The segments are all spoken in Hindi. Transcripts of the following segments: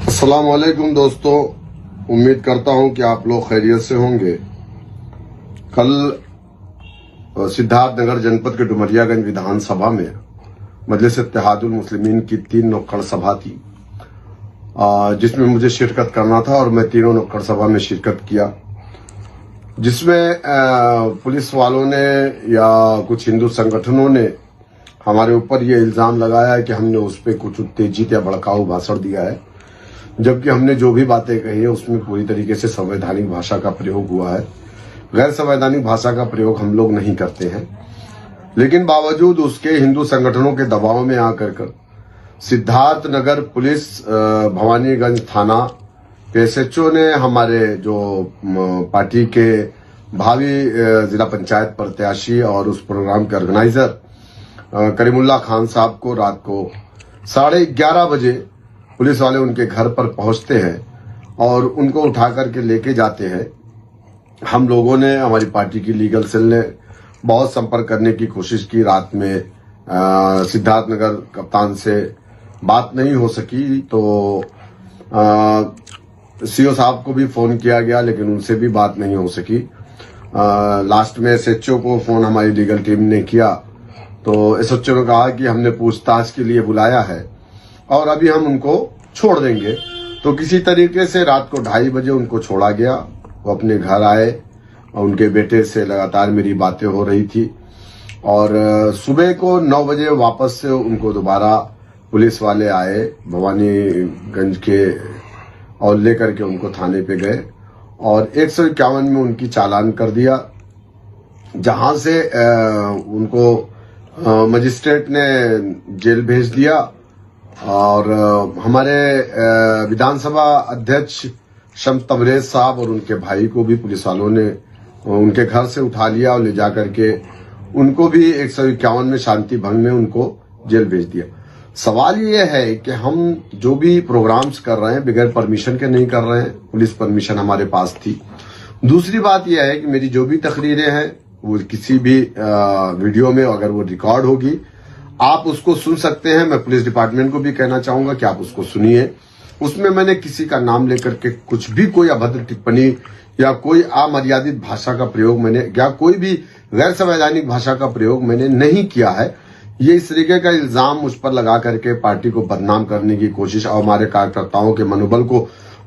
अस्सलाम वालेकुम दोस्तों, उम्मीद करता हूं कि आप लोग खैरियत से होंगे। कल सिद्धार्थनगर जनपद के डुमरियागंज विधानसभा में मजलिस इत्तेहादुल मुस्लिमीन की 3 नुक्कड़ सभा थी, जिसमें मुझे शिरकत करना था और मैं तीनों नुक्कड़ सभा में शिरकत किया, जिसमें पुलिस वालों ने या कुछ हिंदू संगठनों ने हमारे ऊपर ये इल्जाम लगाया है कि हमने उस पर कुछ उत्तेजित या भड़काऊ भाषण दिया है, जबकि हमने जो भी बातें कही है उसमें पूरी तरीके से संवैधानिक भाषा का प्रयोग हुआ है। गैर संवैधानिक भाषा का प्रयोग हम लोग नहीं करते हैं, लेकिन बावजूद उसके हिंदू संगठनों के दबाव में आकर सिद्धार्थनगर पुलिस भवानीगंज थाना के SHO ने हमारे जो पार्टी के भावी जिला पंचायत प्रत्याशी और उस प्रोग्राम के ऑर्गेनाइजर करीमुल्लाह खान साहब को रात को 11:30 बजे पुलिस वाले उनके घर पर पहुंचते हैं और उनको उठा करके लेके जाते हैं। हम लोगों ने, हमारी पार्टी की लीगल सेल ने बहुत संपर्क करने की कोशिश की। रात में सिद्धार्थनगर कप्तान से बात नहीं हो सकी, तो CO साहब को भी फोन किया गया, लेकिन उनसे भी बात नहीं हो सकी। लास्ट में SHO को फोन हमारी लीगल टीम ने किया, तो SHO ने कहा कि हमने पूछताछ के लिए बुलाया है और अभी हम उनको छोड़ देंगे। तो किसी तरीके से रात को 2:30 बजे उनको छोड़ा गया। वो अपने घर आए और उनके बेटे से लगातार मेरी बातें हो रही थी और सुबह को 9 बजे वापस से उनको दोबारा पुलिस वाले आए भवानीगंज के और लेकर के उनको थाने पे गए और 151 में उनकी चालान कर दिया, जहां से उनको मजिस्ट्रेट ने जेल भेज दिया। और हमारे विधानसभा अध्यक्ष शम्स तबरेज साहब और उनके भाई को भी पुलिस वालों ने उनके घर से उठा लिया और ले जाकर के उनको भी 151 में शांति भंग में उनको जेल भेज दिया। सवाल ये है कि हम जो भी प्रोग्राम्स कर रहे हैं बगैर परमिशन के नहीं कर रहे हैं, पुलिस परमिशन हमारे पास थी। दूसरी बात यह है कि मेरी जो भी तकरीरें हैं वो किसी भी वीडियो में अगर वो रिकॉर्ड होगी आप उसको सुन सकते हैं। मैं पुलिस डिपार्टमेंट को भी कहना चाहूंगा कि आप उसको सुनिए। उसमें मैंने किसी का नाम लेकर के कुछ भी कोई अभद्र टिप्पणी या कोई अमर्यादित भाषा का प्रयोग मैंने या कोई भी गैर संवैधानिक भाषा का प्रयोग मैंने नहीं किया है। ये इस तरीके का इल्जाम मुझ पर लगा करके पार्टी को बदनाम करने की कोशिश और हमारे कार्यकर्ताओं के मनोबल को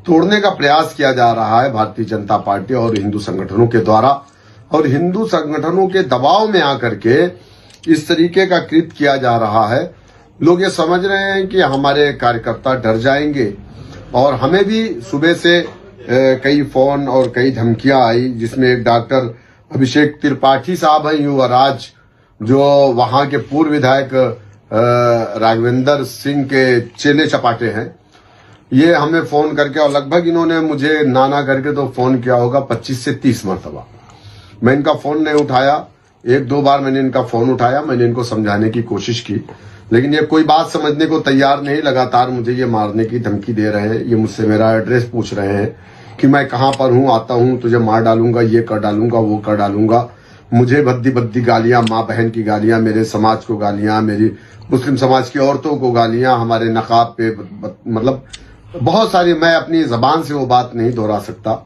तोड़ने का प्रयास किया जा रहा है भारतीय जनता पार्टी और हिंदू संगठनों के द्वारा। और हिंदू संगठनों के दबाव में आकर के इस तरीके का कृत्य किया जा रहा है। लोग ये समझ रहे हैं कि हमारे कार्यकर्ता डर जाएंगे और हमें भी सुबह से कई फोन और कई धमकियां आई, जिसमें एक डॉक्टर अभिषेक त्रिपाठी साहब हैं युवराज, जो वहां के पूर्व विधायक राघवेंद्र सिंह के चेले चपाटे हैं। ये हमें फोन करके और लगभग इन्होंने मुझे नाना करके तो फोन किया होगा 25 से 30 मरतबा। मैं इनका फोन नहीं उठाया, 1-2 बार मैंने इनका फोन उठाया, मैंने इनको समझाने की कोशिश की, लेकिन ये कोई बात समझने को तैयार नहीं। लगातार मुझे ये मारने की धमकी दे रहे हैं। ये मुझसे मेरा एड्रेस पूछ रहे हैं कि मैं कहां पर हूं, आता हूं तुझे मार डालूंगा, ये कर डालूंगा, वो कर डालूंगा। मुझे भद्दी गालियां, माँ बहन की गालियां, मेरे समाज को गालियां, मेरी मुस्लिम समाज की औरतों को गालियां, हमारे नकाब पे मतलब बहुत सारी, मैं अपनी जबान से वो बात नहीं दोहरा सकता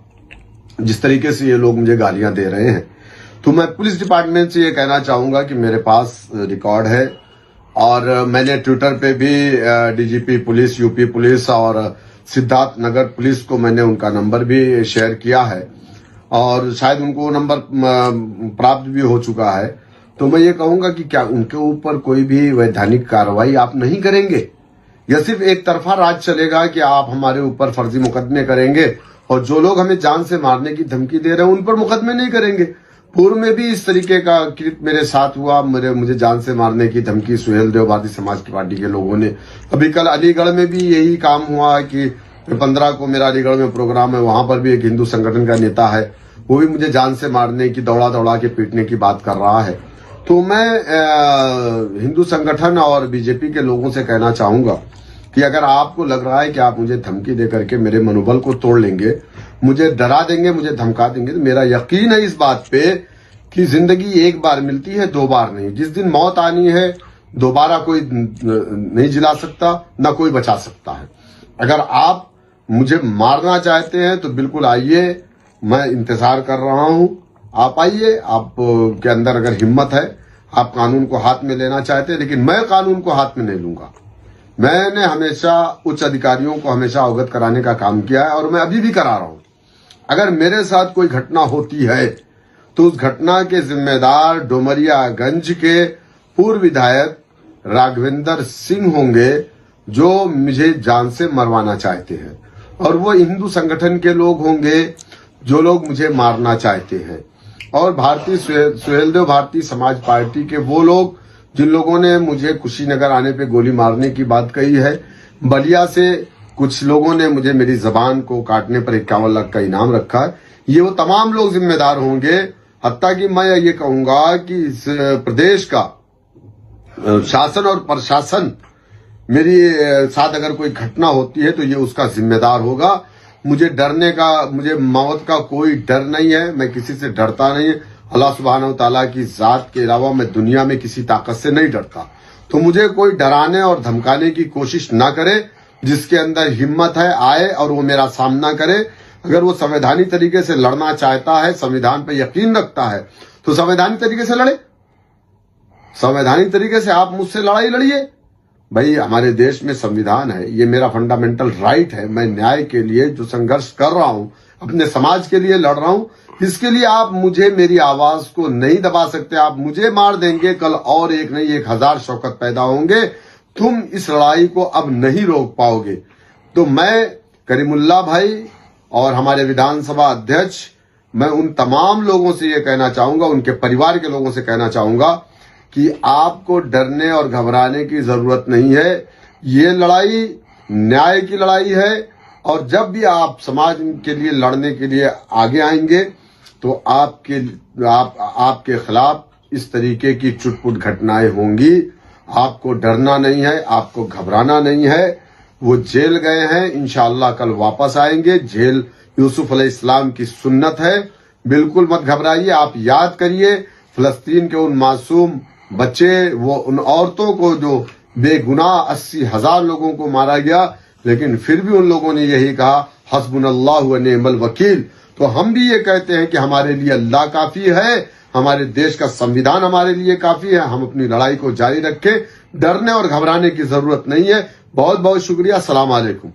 जिस तरीके से ये लोग मुझे गालियां दे रहे हैं। तो मैं पुलिस डिपार्टमेंट से ये कहना चाहूंगा कि मेरे पास रिकॉर्ड है और मैंने ट्विटर पे भी DGP पुलिस, UP पुलिस और सिद्धार्थनगर पुलिस को मैंने उनका नंबर भी शेयर किया है और शायद उनको वो नंबर प्राप्त भी हो चुका है। तो मैं ये कहूंगा कि क्या उनके ऊपर कोई भी वैधानिक कार्रवाई आप नहीं करेंगे या सिर्फ एक तरफा राज चलेगा कि आप हमारे ऊपर फर्जी मुकदमे करेंगे और जो लोग हमें जान से मारने की धमकी दे रहे हैं उन पर मुकदमे नहीं करेंगे। पूर्व में भी इस तरीके का कृत्य मेरे साथ हुआ, मुझे जान से मारने की धमकी सुहेल देव भारतीय समाज की पार्टी के लोगों ने। अभी कल अलीगढ़ में भी यही काम हुआ कि 15 को मेरा अलीगढ़ में प्रोग्राम है, वहां पर भी एक हिंदू संगठन का नेता है, वो भी मुझे जान से मारने की, दौड़ा के पीटने की बात कर रहा है। तो मैं हिंदू संगठन और BJP के लोगों से कहना चाहूंगा कि अगर आपको लग रहा है कि आप मुझे धमकी दे करके मेरे मनोबल को तोड़ लेंगे, मुझे डरा देंगे, मुझे धमका देंगे, तो मेरा यकीन है इस बात पे कि जिंदगी एक बार मिलती है, 2 बार नहीं। जिस दिन मौत आनी है दोबारा कोई नहीं जिला सकता, ना कोई बचा सकता है। अगर आप मुझे मारना चाहते हैं तो बिल्कुल आइए, मैं इंतजार कर रहा हूं। आप आइए, आप के अंदर अगर हिम्मत है, आप कानून को हाथ में लेना चाहते हैं, लेकिन मैं कानून को हाथ में नहीं लूंगा। मैंने हमेशा उच्च अधिकारियों को हमेशा अवगत कराने का काम किया है और मैं अभी भी करा रहा हूं। अगर मेरे साथ कोई घटना होती है तो उस घटना के जिम्मेदार डोमरियागंज के पूर्व विधायक राघवेंद्र सिंह होंगे, जो मुझे जान से मरवाना चाहते हैं, और वो हिंदू संगठन के लोग होंगे जो लोग मुझे मारना चाहते हैं, और भारतीय सुहेलदेव भारतीय समाज पार्टी के वो लोग जिन लोगों ने मुझे कुशीनगर आने पे गोली मारने की बात कही है। बलिया से कुछ लोगों ने मुझे मेरी जबान को काटने पर 51 लाख का इनाम रखा है। ये वो तमाम लोग जिम्मेदार होंगे। हत्ता कि मैं ये कहूंगा कि इस प्रदेश का शासन और प्रशासन मेरी साथ अगर कोई घटना होती है तो ये उसका जिम्मेदार होगा। मुझे डरने का, मुझे मौत का कोई डर नहीं है, मैं किसी से डरता नहीं। अल्लाह सुब्हानहू तआला की जात के अलावा मैं दुनिया में किसी ताकत से नहीं डरता। तो मुझे कोई डराने और धमकाने की कोशिश ना करे। जिसके अंदर हिम्मत है आए और वो मेरा सामना करे। अगर वो संवैधानिक तरीके से लड़ना चाहता है, संविधान पर यकीन रखता है, तो संवैधानिक तरीके से लड़े। संवैधानिक तरीके से आप मुझसे लड़ाई लड़िए। भाई, हमारे देश में संविधान है, ये मेरा फंडामेंटल राइट है। मैं न्याय के लिए जो संघर्ष कर रहा हूं, अपने समाज के लिए लड़ रहा हूं, इसके लिए आप मुझे, मेरी आवाज को नहीं दबा सकते। आप मुझे मार देंगे, कल और एक नहीं 1000 शौकत पैदा होंगे। तुम इस लड़ाई को अब नहीं रोक पाओगे। तो मैं करीमुल्लाह भाई और हमारे विधानसभा अध्यक्ष, मैं उन तमाम लोगों से ये कहना चाहूंगा, उनके परिवार के लोगों से कहना चाहूंगा कि आपको डरने और घबराने की जरूरत नहीं है। ये लड़ाई न्याय की लड़ाई है, और जब भी आप समाज के लिए लड़ने के लिए आगे आएंगे तो आपके खिलाफ इस तरीके की चुटपुट घटनाएं होंगी। आपको डरना नहीं है, आपको घबराना नहीं है। वो जेल गए हैं, इंशाअल्लाह कल वापस आएंगे। जेल यूसुफ अलैहिस्सलाम की सुन्नत है। बिल्कुल मत घबराइए। आप याद करिए फिलिस्तीन के उन मासूम बच्चे, वो उन औरतों को जो बेगुनाह 80,000 लोगों को मारा गया, लेकिन फिर भी उन लोगों ने यही कहा हस्बुनल्लाहु व निअमल वकील। तो हम भी ये कहते हैं कि हमारे लिए अल्लाह काफी है, हमारे देश का संविधान हमारे लिए काफी है। हम अपनी लड़ाई को जारी रखें, डरने और घबराने की जरूरत नहीं है। बहुत बहुत शुक्रिया। अस्सलाम वालेकुम।